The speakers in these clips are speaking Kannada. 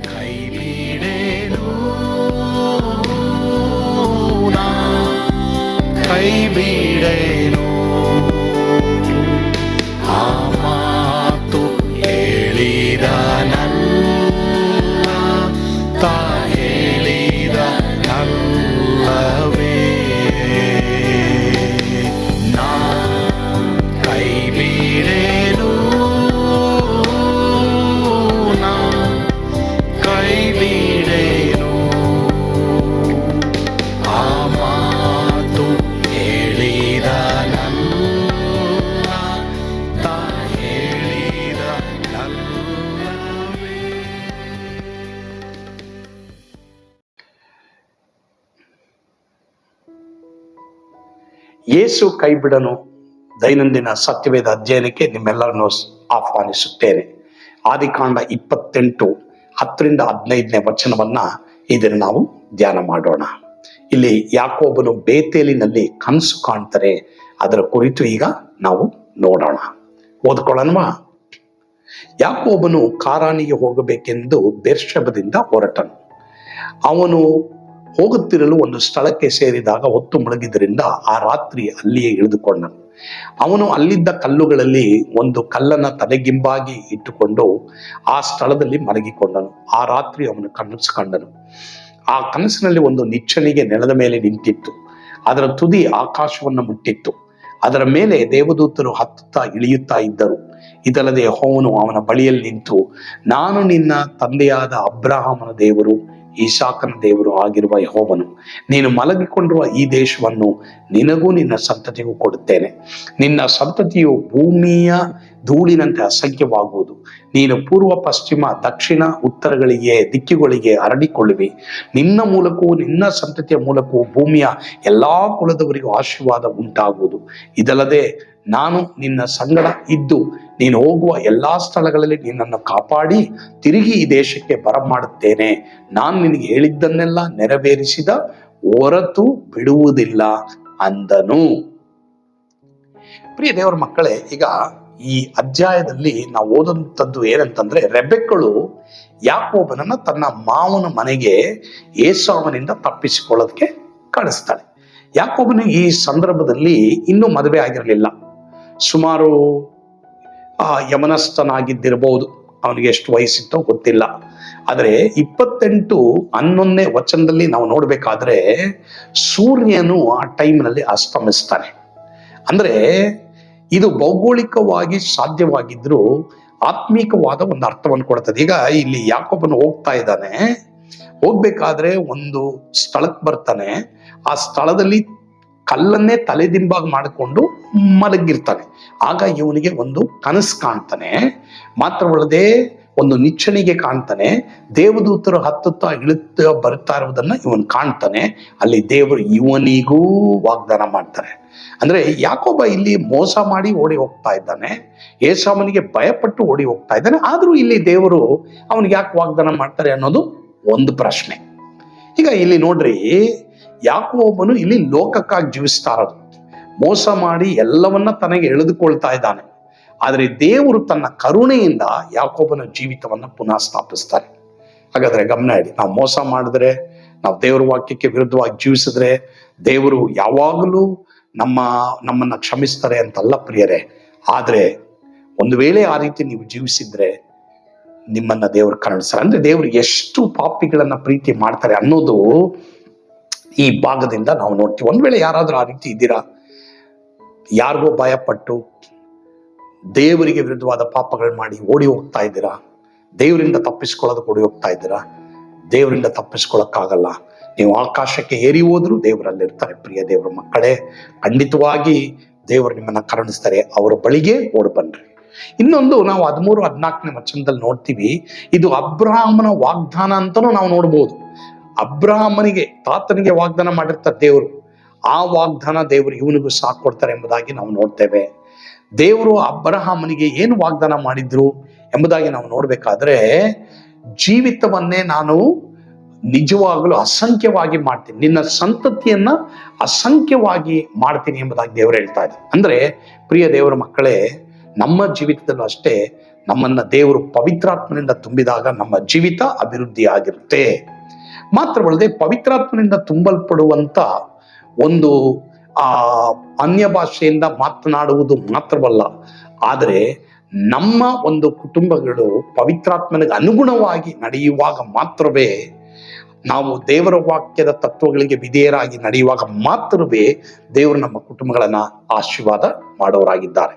ಕೈ ಬಿಡೇನು, ಕೈ ಬಿಡೇನು, ಆ ಮಾತು ಹೇಳಿದ ತಾ ಹೇಳಿದ ನಲ್ಲವೇ. ನಾ ಕೈ ಬಿಡೇನು, ನಾ ಕೈ ಬಿಡೇನು, ಆ ಮಾತು ಹೇಳಿದ ತಾ ಹೇಳಿದ ನಲ್ಲವೇ. ಯೇಸು ಕೈ ಬಿಡನು ದೈನಂದಿನ ಸತ್ಯವೇದ ಅಧ್ಯಯನಕ್ಕೆ ನಿಮ್ಮೆಲ್ಲರನ್ನು ಆಹ್ವಾನಿಸುತ್ತೇನೆ. ಆದಿಕಾಂಡ 28 10-15 ವಚನವನ್ನ ಇದನ್ನು ನಾವು ಧ್ಯಾನ ಮಾಡೋಣ. ಇಲ್ಲಿ ಯಾಕೋಬನು ಬೇತೇಲಿನಲ್ಲಿ ಕನಸು ಕಾಣ್ತಾರೆ. ಅದರ ಕುರಿತು ಈಗ ನಾವು ನೋಡೋಣ. ಓದ್ಕೊಳ್ಳೋಣವಾ? ಯಾಕೋಬನು ಕಾರಾನಿಗೆ ಹೋಗಬೇಕೆಂದು ಬೇರ್ಷೆಬದಿಂದ ಹೊರಟನು. ಅವನು ಹೋಗುತ್ತಿರಲು ಒಂದು ಸ್ಥಳಕ್ಕೆ ಸೇರಿದಾಗ ಹೊತ್ತು ಮುಳುಗಿದ್ರಿಂದ ಆ ರಾತ್ರಿ ಅಲ್ಲಿಯೇ ಇಳಿದುಕೊಂಡನು. ಅವನು ಅಲ್ಲಿದ್ದ ಕಲ್ಲುಗಳಲ್ಲಿ ಒಂದು ಕಲ್ಲನ್ನ ತಲೆಗಿಂಬಾಗಿ ಇಟ್ಟುಕೊಂಡು ಆ ಸ್ಥಳದಲ್ಲಿ ಮಲಗಿಕೊಂಡನು. ಆ ರಾತ್ರಿ ಅವನು ಕನಸು ಕಂಡನು. ಆ ಕನಸಿನಲ್ಲಿ ಒಂದು ನಿಚ್ಚಣಿಗೆ ನೆಲದ ಮೇಲೆ ನಿಂತಿತ್ತು. ಅದರ ತುದಿ ಆಕಾಶವನ್ನು ಮುಟ್ಟಿತ್ತು. ಅದರ ಮೇಲೆ ದೇವದೂತರು ಹತ್ತುತ್ತಾ ಇಳಿಯುತ್ತಾ ಇದ್ದರು. ಇದಲ್ಲದೆ ಯೆಹೋವನು ಅವನ ಬಳಿಯಲ್ಲಿ ನಿಂತು, ನಾನು ನಿನ್ನ ತಂದೆಯಾದ ಅಬ್ರಹಾಮನ ದೇವರು, ಇಸಾಕನ ದೇವರು ಆಗಿರುವ ಯೆಹೋವನು. ನೀನು ಮಲಗಿಕೊಂಡಿರುವ ಈ ದೇಶವನ್ನು ನಿನಗೂ ನಿನ್ನ ಸಂತತಿಗೂ ಕೊಡುತ್ತೇನೆ. ನಿನ್ನ ಸಂತತಿಯು ಭೂಮಿಯ ಧೂಳಿನಂತೆ ಅಸಂಖ್ಯವಾಗುವುದು. ನೀನು ಪೂರ್ವ, ಪಶ್ಚಿಮ, ದಕ್ಷಿಣ, ಉತ್ತರಗಳಿಗೆ ದಿಕ್ಕುಗಳಿಗೆ ಹರಡಿಕೊಳ್ಳುವಿ. ನಿನ್ನ ಮೂಲಕವೂ ನಿನ್ನ ಸಂತತಿಯ ಮೂಲಕವೂ ಭೂಮಿಯ ಎಲ್ಲಾ ಕುಲದವರಿಗೂ ಆಶೀರ್ವಾದ ಉಂಟಾಗುವುದು. ಇದಲ್ಲದೆ ನಾನು ನಿನ್ನ ಸಂಗಡ ಇದ್ದು ನೀನು ಹೋಗುವ ಎಲ್ಲಾ ಸ್ಥಳಗಳಲ್ಲಿ ನಿನ್ನನ್ನು ಕಾಪಾಡಿ ತಿರುಗಿ ಈ ದೇಶಕ್ಕೆ ಬರಮಾಡುತ್ತೇನೆ. ನಾನು ನಿನಗೆ ಹೇಳಿದ್ದನ್ನೆಲ್ಲ ನೆರವೇರಿಸಿದ ಹೊರತು ಬಿಡುವುದಿಲ್ಲ ಅಂದನು. ಪ್ರಿಯ ದೇವರ ಮಕ್ಕಳೇ, ಈಗ ಈ ಅಧ್ಯಾಯದಲ್ಲಿ ನಾವು ಓದುವಂಥದ್ದು ಏನಂತಂದ್ರೆ, ರೆಬೆಕ್ಕಳು ಯಾಕೋಬನನ್ನ ತನ್ನ ಮಾವನ ಮನೆಗೆ ಏಸಾವನಿಂದ ತಪ್ಪಿಸಿಕೊಳ್ಳೋದಕ್ಕೆ ಕಳಿಸ್ತಾಳೆ. ಯಾಕೋಬನು ಈ ಸಂದರ್ಭದಲ್ಲಿ ಇನ್ನೂ ಮದುವೆ ಆಗಿರಲಿಲ್ಲ. ಸುಮಾರು ಯಮನಸ್ಥನಾಗಿದ್ದಿರಬಹುದು. ಅವನಿಗೆ ಎಷ್ಟು ವಯಸ್ಸಿತ್ತೋ ಗೊತ್ತಿಲ್ಲ. ಆದರೆ 28:11 ವಚನದಲ್ಲಿ ನಾವು ನೋಡ್ಬೇಕಾದ್ರೆ ಸೂರ್ಯನು ಆ ಟೈಮ್ನಲ್ಲಿ ಅಸ್ತಮಿಸ್ತಾನೆ. ಅಂದ್ರೆ ಇದು ಭೌಗೋಳಿಕವಾಗಿ ಸಾಧ್ಯವಾಗಿದ್ರೂ ಆತ್ಮೀಕವಾದ ಒಂದು ಅರ್ಥವನ್ನು ಕೊಡ್ತದೆ. ಈಗ ಇಲ್ಲಿ ಯಾಕೋಬನು ಹೋಗ್ತಾ ಇದ್ದಾನೆ. ಹೋಗ್ಬೇಕಾದ್ರೆ ಒಂದು ಸ್ಥಳಕ್ಕೆ ಬರ್ತಾನೆ. ಆ ಸ್ಥಳದಲ್ಲಿ ಕಲ್ಲನ್ನೇ ತಲೆದಿಂಬಾಗಿ ಮಾಡಿಕೊಂಡು ಮಲಗಿರ್ತಾನೆ. ಆಗ ಇವನಿಗೆ ಒಂದು ಕನಸು ಕಾಣ್ತಾನೆ. ಮಾತ್ರವಲ್ಲದೆ ಒಂದು ನಿಚ್ಚಣಿಗೆ ಕಾಣ್ತಾನೆ. ದೇವದೂತರು ಹತ್ತುತ್ತಾ ಇಳುತ್ತಾ ಬರ್ತಾ ಇರುವುದನ್ನ ಇವನು ಕಾಣ್ತಾನೆ. ಅಲ್ಲಿ ದೇವರು ಇವನಿಗೂ ವಾಗ್ದಾನ ಮಾಡ್ತಾರೆ. ಅಂದ್ರೆ ಯಾಕೋಬ ಇಲ್ಲಿ ಮೋಸ ಮಾಡಿ ಓಡಿ ಹೋಗ್ತಾ ಇದ್ದಾನೆ. ಏಸಾವನಿಗೆ ಭಯಪಟ್ಟು ಓಡಿ ಹೋಗ್ತಾ ಇದ್ದಾನೆ. ಆದ್ರೂ ಇಲ್ಲಿ ದೇವರು ಅವನಿಗೆ ಯಾಕೆ ವಾಗ್ದಾನ ಮಾಡ್ತಾರೆ ಅನ್ನೋದು ಒಂದು ಪ್ರಶ್ನೆ. ಈಗ ಇಲ್ಲಿ ನೋಡ್ರಿ, ಯಾಕೋಬನು ಇಲ್ಲಿ ಲೋಕಕ್ಕಾಗಿ ಜೀವಿಸ್ತಾ ಇರೋದು. ಮೋಸ ಮಾಡಿ ಎಲ್ಲವನ್ನ ತನಗೆ ಎಳೆದುಕೊಳ್ತಾ ಇದ್ದಾನೆ. ಆದರೆ ದೇವರು ತನ್ನ ಕರುಣೆಯಿಂದ ಯಾಕೋಬನ ಜೀವಿತವನ್ನ ಪುನಃ ಸ್ಥಾಪಿಸ್ತಾರೆ. ಹಾಗಾದ್ರೆ ಗಮನ ಇಡಿ, ನಾವು ಮೋಸ ಮಾಡಿದ್ರೆ, ನಾವು ದೇವರ ವಾಕ್ಯಕ್ಕೆ ವಿರುದ್ಧವಾಗಿ ಜೀವಿಸಿದ್ರೆ ದೇವರು ಯಾವಾಗಲೂ ನಮ್ಮನ್ನ ಕ್ಷಮಿಸ್ತಾರೆ ಅಂತಲ್ಲ ಪ್ರಿಯರೇ. ಆದ್ರೆ ಒಂದು ವೇಳೆ ಆ ರೀತಿ ನೀವು ಜೀವಿಸಿದ್ರೆ ನಿಮ್ಮನ್ನ ದೇವರು ಕರುಣಿಸ್ತಾರೆ. ಅಂದ್ರೆ ದೇವರು ಎಷ್ಟು ಪಾಪಿಗಳನ್ನ ಪ್ರೀತಿ ಮಾಡ್ತಾರೆ ಅನ್ನೋದು ಈ ಭಾಗದಿಂದ ನಾವು ನೋಡ್ತೀವಿ. ಒಂದ್ ವೇಳೆ ಯಾರಾದ್ರೂ ಆ ರೀತಿ ಇದ್ದೀರಾ, ಯಾರಿಗೋ ಭಯಪಟ್ಟು ದೇವರಿಗೆ ವಿರುದ್ಧವಾದ ಪಾಪಗಳು ಮಾಡಿ ಓಡಿ ಹೋಗ್ತಾ ಇದ್ದೀರಾ, ದೇವರಿಂದ ತಪ್ಪಿಸ್ಕೊಳ್ಳೋದಕ್ಕೆ ಓಡಿ ಹೋಗ್ತಾ ಇದ್ದೀರಾ, ದೇವರಿಂದ ತಪ್ಪಿಸ್ಕೊಳ್ಳೋಕ್ಕಾಗಲ್ಲ. ನೀವು ಆಕಾಶಕ್ಕೆ ಏರಿ ಹೋದ್ರು ದೇವರಲ್ಲಿರ್ತಾರೆ. ಪ್ರಿಯ ದೇವರ ಮಕ್ಕಳೇ, ಖಂಡಿತವಾಗಿ ದೇವರು ನಿಮ್ಮನ್ನ ಕರುಣಿಸ್ತಾರೆ. ಅವರ ಬಳಿಗೆ ಓಡ್ ಬನ್ರಿ. ಇನ್ನೊಂದು ನಾವು 13-14 ವಚನದಲ್ಲಿ ನೋಡ್ತೀವಿ. ಇದು ಅಬ್ರಹಾಮನ ವಾಗ್ದಾನ ಅಂತಲೂ ನಾವು ನೋಡ್ಬೋದು. ಅಬ್ರಹಾಮನಿಗೆ, ತಾತನಿಗೆ ವಾಗ್ದಾನ ಮಾಡಿರ್ತಾರೆ ದೇವರು. ಆ ವಾಗ್ದಾನ ದೇವರು ಇವನಿಗೂ ಸಹ ಕೊಡ್ತಾರೆ ಎಂಬುದಾಗಿ ನಾವು ನೋಡ್ತೇವೆ. ದೇವರು ಅಬ್ರಹಾಮನಿಗೆ ಏನು ವಾಗ್ದಾನ ಮಾಡಿದ್ರು ಎಂಬುದಾಗಿ ನಾವು ನೋಡ್ಬೇಕಾದ್ರೆ, ಜೀವಿತವನ್ನೇ ನಾನು ನಿಜವಾಗಲೂ ಅಸಂಖ್ಯವಾಗಿ ಮಾಡ್ತೀನಿ, ನಿನ್ನ ಸಂತತಿಯನ್ನ ಅಸಂಖ್ಯವಾಗಿ ಮಾಡ್ತೀನಿ ಎಂಬುದಾಗಿ ದೇವರು ಹೇಳ್ತಾ ಇದ್ದಾರೆ. ಅಂದ್ರೆ ಪ್ರಿಯ ದೇವರ ಮಕ್ಕಳೇ, ನಮ್ಮ ಜೀವಿತದಲ್ಲೂ ಅಷ್ಟೇ ನಮ್ಮನ್ನ ದೇವರು ಪವಿತ್ರಾತ್ಮನಿಂದ ತುಂಬಿದಾಗ ನಮ್ಮ ಜೀವಿತ ಅಭಿವೃದ್ಧಿ ಆಗಿರುತ್ತೆ. ಮಾತ್ರವಲ್ಲದೆ ಪವಿತ್ರಾತ್ಮನಿಂದ ತುಂಬಲ್ಪಡುವಂತ ಒಂದು ಅನ್ಯ ಭಾಷೆಯಿಂದ ಮಾತನಾಡುವುದು ಮಾತ್ರವಲ್ಲ, ಆದರೆ ನಮ್ಮ ಒಂದು ಕುಟುಂಬಗಳು ಪವಿತ್ರಾತ್ಮನಿಗೆ ಅನುಗುಣವಾಗಿ ನಡೆಯುವಾಗ ಮಾತ್ರವೇ, ನಾವು ದೇವರ ವಾಕ್ಯದ ತತ್ವಗಳಿಗೆ ವಿಧೇಯರಾಗಿ ನಡೆಯುವಾಗ ಮಾತ್ರವೇ ದೇವರು ನಮ್ಮ ಕುಟುಂಬಗಳನ್ನ ಆಶೀರ್ವಾದ ಮಾಡೋರಾಗಿದ್ದಾರೆ.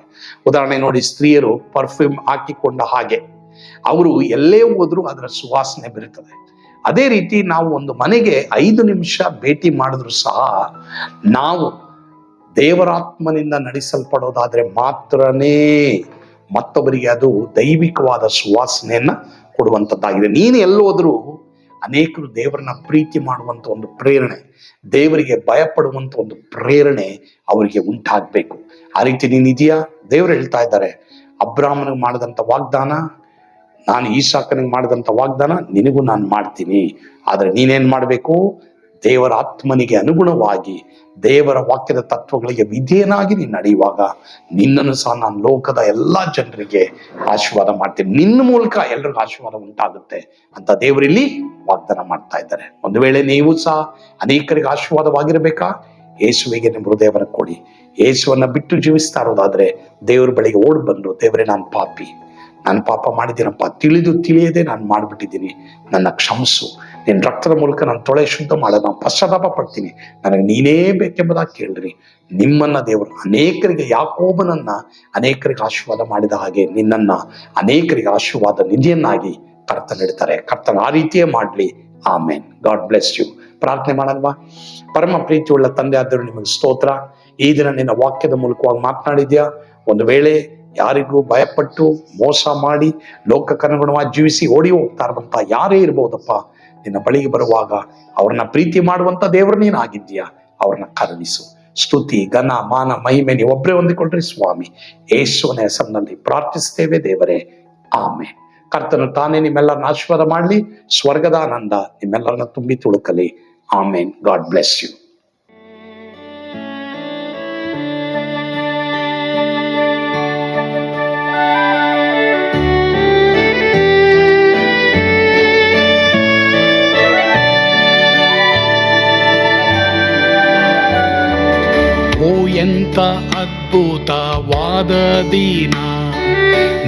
ಉದಾಹರಣೆ ನೋಡಿ, ಸ್ತ್ರೀಯರು ಪರ್ಫ್ಯೂಮ್ ಹಾಕಿಕೊಂಡ ಹಾಗೆ ಅವರು ಎಲ್ಲೇ ಹೋದ್ರೂ ಅದರ ಸುವಾಸನೆ ಬರುತ್ತದೆ. ಅದೇ ರೀತಿ ನಾವು ಒಂದು ಮನೆಗೆ 5 ನಿಮಿಷ ಭೇಟಿ ಮಾಡಿದ್ರು ಸಹ ನಾವು ದೇವರಾತ್ಮನಿಂದ ನಡೆಸಲ್ಪಡೋದಾದ್ರೆ ಮಾತ್ರನೇ ಮತ್ತೊಬ್ಬರಿಗೆ ಅದು ದೈವಿಕವಾದ ಸುವಾಸನೆಯನ್ನ ಕೊಡುವಂಥದ್ದಾಗಿದೆ. ನೀನು ಎಲ್ಲೋದ್ರೂ ಅನೇಕರು ದೇವರನ್ನ ಪ್ರೀತಿ ಮಾಡುವಂಥ ಒಂದು ಪ್ರೇರಣೆ, ದೇವರಿಗೆ ಭಯಪಡುವಂಥ ಒಂದು ಪ್ರೇರಣೆ ಅವರಿಗೆ ಉಂಟಾಗಬೇಕು. ಆ ರೀತಿ ನೀನಿದೆಯಾ? ದೇವರು ಹೇಳ್ತಾ ಇದ್ದಾರೆ, ಅಬ್ರಾಹ್ಮನಿಗೆ ಮಾಡಿದಂಥ ವಾಗ್ದಾನ, ನಾನು ಈಸಾಕನಿಗೆ ಮಾಡಿದಂಥ ವಾಗ್ದಾನ ನಿನಗೂ ನಾನು ಮಾಡ್ತೀನಿ. ಆದರೆ ನೀನೇನ್ ಮಾಡಬೇಕು? ದೇವರ ಆತ್ಮನಿಗೆ ಅನುಗುಣವಾಗಿ ದೇವರ ವಾಕ್ಯದ ತತ್ವಗಳಿಗೆ ವಿಧೇಯನಾಗಿ ನೀನು ನಡೆಯುವಾಗ ನಿನ್ನನ್ನು ಸಹ ನಾನು ಲೋಕದ ಎಲ್ಲಾ ಜನರಿಗೆ ಆಶೀರ್ವಾದ ಮಾಡ್ತೀನಿ, ನಿನ್ನ ಮೂಲಕ ಎಲ್ರಿಗೂ ಆಶೀರ್ವಾದ ಉಂಟಾಗುತ್ತೆ ಅಂತ ದೇವರಲ್ಲಿ ವಾಗ್ದಾನ ಮಾಡ್ತಾ ಇದ್ದಾರೆ. ಒಂದು ವೇಳೆ ನೀವು ಸಹ ಅನೇಕರಿಗೆ ಆಶೀರ್ವಾದವಾಗಿರ್ಬೇಕಾ? ಯೇಸುವಿಗೆ ನಿಮ್ಮ ಹೃದಯವನ್ನು ಕೊಡಿ. ಯೇಸುವನ್ನ ಬಿಟ್ಟು ಜೀವಿಸ್ತಾ ಇರೋದಾದ್ರೆ ದೇವ್ರ ಬಳಿಗೆ ಓಡ್ ಬಂದು, ದೇವರೇ ನಾನು ಪಾಪಿ, ನಾನು ಪಾಪ ಮಾಡಿದ್ದೀನಪ್ಪ, ತಿಳಿದು ತಿಳಿಯದೆ ನಾನು ಮಾಡಿಬಿಟ್ಟಿದ್ದೀನಿ, ನನ್ನ ಕ್ಷಮಿಸು, ನಿನ್ನ ರಕ್ತದ ಮೂಲಕ ನಾನು ತೊಳೆ ಶುದ್ಧ ಮಾಡೋದು, ನಾನು ಪಶ್ಚಾತ್ತಾಪ ಪಡ್ತೀನಿ, ನನಗೆ ನೀನೇ ಬೇಕೆಂಬುದಾಗಿ ಕೇಳ್ರಿ. ನಿಮ್ಮನ್ನ ದೇವರು ಅನೇಕರಿಗೆ, ಯಾಕೋಬನನ್ನ ಅನೇಕರಿಗೆ ಆಶೀರ್ವಾದ ಮಾಡಿದ ಹಾಗೆ ನಿನ್ನನ್ನ ಅನೇಕರಿಗೆ ಆಶೀರ್ವಾದ ನಿಧಿಯನ್ನಾಗಿ ಕರ್ತನ ಇಡ್ತಾರೆ. ಕರ್ತನ ಆ ರೀತಿಯೇ ಮಾಡ್ಲಿ. ಆಮೇನ್. God bless you. ಪ್ರಾರ್ಥನೆ ಮಾಡಲ್ವಾ? ಪರಮ ಪ್ರೀತಿಯುಳ್ಳ ತಂದೆ ಆದರೂ ನಿಮಗೆ ಸ್ತೋತ್ರ. ಈ ದಿನ ನಿನ್ನ ವಾಕ್ಯದ ಮೂಲಕವಾಗಿ ಮಾತನಾಡಿದ್ಯಾ. ಒಂದು ವೇಳೆ ಯಾರಿಗೂ ಭಯಪಟ್ಟು ಮೋಸ ಮಾಡಿ ಲೋಕಕ್ಕನುಗುಣವಾಗಿ ಜೀವಿಸಿ ಓಡಿ ಹೋಗ್ತಾ ಇರುವಂತ ಯಾರೇ ಇರ್ಬೋದಪ್ಪ, ನಿನ್ನ ಬಳಿಗೆ ಬರುವಾಗ ಅವ್ರನ್ನ ಪ್ರೀತಿ ಮಾಡುವಂತ ದೇವರು ನೀನು ಆಗಿದ್ದೀಯಾ, ಅವ್ರನ್ನ ಕರುಣಿಸು. ಸ್ತುತಿ, ಘನ, ಮಾನ, ಮಹಿಮೆ ನೀವೊಬ್ಬರೇ ಹೊಂದಿಕೊಳ್ಳ್ರಿ ಸ್ವಾಮಿ. ಯೇಸುವಿನ ಹೆಸರಿನಲ್ಲಿ ಪ್ರಾರ್ಥಿಸ್ತೇವೆ ದೇವರೇ. ಆಮೇನ್. ಕರ್ತನು ತಾನೇ ನಿಮ್ಮೆಲ್ಲರನ್ನ ಆಶೀರ್ವಾದ ಮಾಡಲಿ. ಸ್ವರ್ಗದ ಆನಂದ ನಿಮ್ಮೆಲ್ಲರನ್ನ ತುಂಬಿ ತುಳುಕಲಿ. ಆಮೇನ್. God bless you. ಎಂಥ ಅದ್ಭುತವಾದ ದಿನ,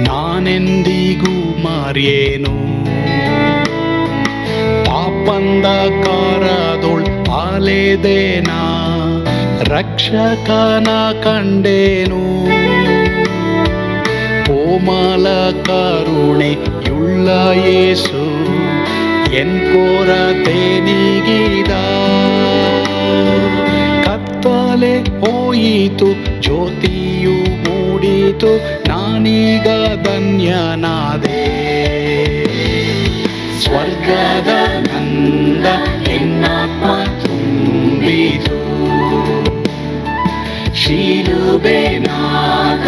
ನಾನೆಂದಿಗೂ ಮರೆಯೇನು. ಪಾಪಂಧಕಾರದೊಳ್ ಅಲೆದೇನ, ರಕ್ಷಕನ ಕಂಡೇನು. ಕೋಮಲ ಕರುಣೆಯುಳ್ಳ ಯೇಸು ಎನ್ ಕೊರತೆ ನೀಗಿದ. ಕತ್ತಲೆ ಹೋಯಿತು, ಜ್ಯೋತಿಯು ಮೂಡಿತು, ನಾನೀಗ ಧನ್ಯನಾದೆ. ಸ್ವರ್ಗದ ನಂದ ಎನ್ನಾತ್ಮ ತುಂಬಿತು, ಶಿಲುಬೆನಾಗ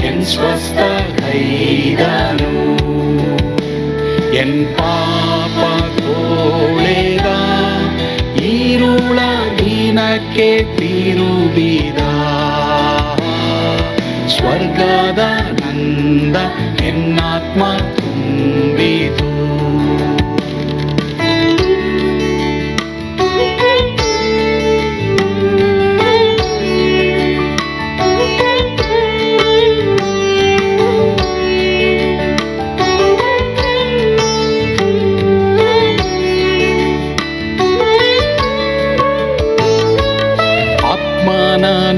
ಎನ್ ಸ್ವಸ್ಥ ಕೈದನು. ಎನ್ ಪಾಪ ತೋಳೆದ, ಈರುಳ ದಿನಕ್ಕೆ ತಿರುಗಿದ. ಸ್ವರ್ಗದ ನಂದ ಎನ್ನಾತ್ಮ ತುಂಬಿತು.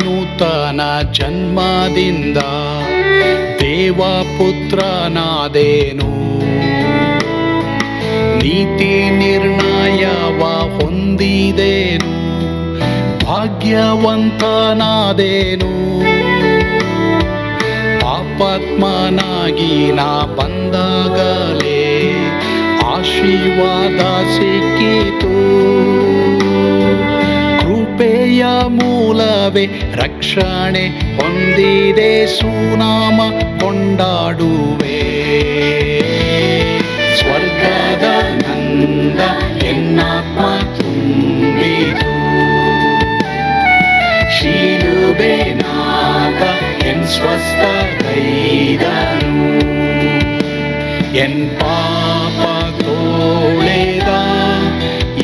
ನೂತನ ಜನ್ಮದಿಂದ ದೇವಪುತ್ರನಾದೇನು. ನೀತಿ ನಿರ್ಣಯವ ಹೊಂದಿದೇನು, ಭಾಗ್ಯವಂತನಾದೇನು. ಪಾಪಾತ್ಮನಾಗಿ ನಾ ಬಂದಾಗಲೇ ಆಶೀರ್ವಾದ ಸಿಕ್ಕಿತು. ಕೃಪೆಯ ಮೂಲವೇ ರಕ್ಷಣೆ ಹೊಂದಿದೆ, ಸುನಾಮ ಕೊಂಡಾಡುವೆ. ಸ್ವರ್ಗದ ನಂದ ಎನ್ನಾತ್ಮ ತುಂಬಿತು, ಶಿಲುಬೆನಾಗ ಎನ್ ಸ್ವಸ್ಥ ಕೈದನು. ಎನ್ ಪಾಪ ತೋಳೆದ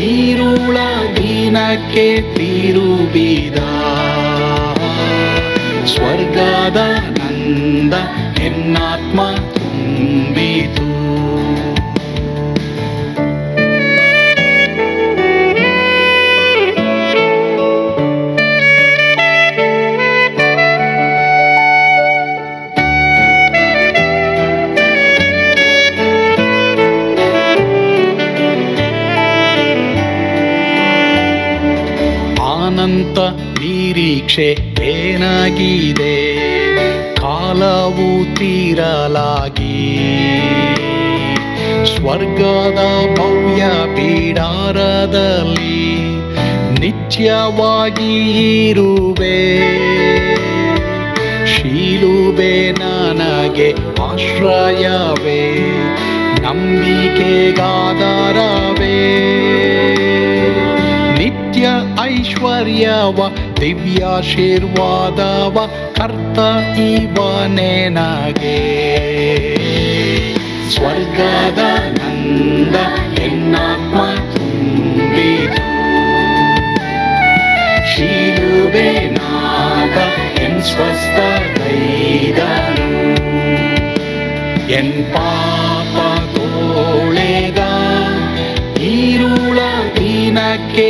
ಈರುಳ ದಿನಕ್ಕೆ ತಿರುಗಿದ ಸ್ವರ್ಗದ ನಂದ ಎನ್ನಾತ್ಮ ತುಂಬಿತು. ಅನಂತ ನಿರೀಕ್ಷೆ ಏನಾಗಿದೆ, ಕಾಲವು ತೀರಲಾಗಿ ಸ್ವರ್ಗದ ಭವ್ಯ ಬಿಡಾರದಲ್ಲಿ ನಿತ್ಯವಾಗಿ ಇರುವೆ. ಶಿಲುಬೆ ನನಗೆ ಆಶ್ರಯವೇ, ನಂಬಿಕೆಗಾಧಾರವೇ. ನಿತ್ಯ ಐಶ್ವರ್ಯವ ದಿವ್ಯಾಶೀರ್ವಾದವ ಕರ್ತ ಇವನೇ ನಗೆ. ಸ್ವರ್ಗದ ನಂದ ಎನ್ನಾತ್ಮ ತುಂಬಿತು, ಶಿಲುಬೆ ನಾದ ಎನ್ ಸ್ವಸ್ಥಗೈದನು. ಎನ್ ಪಾಪ ತೋಳೆದ ಈರುಳ ದಿನಕ್ಕೆ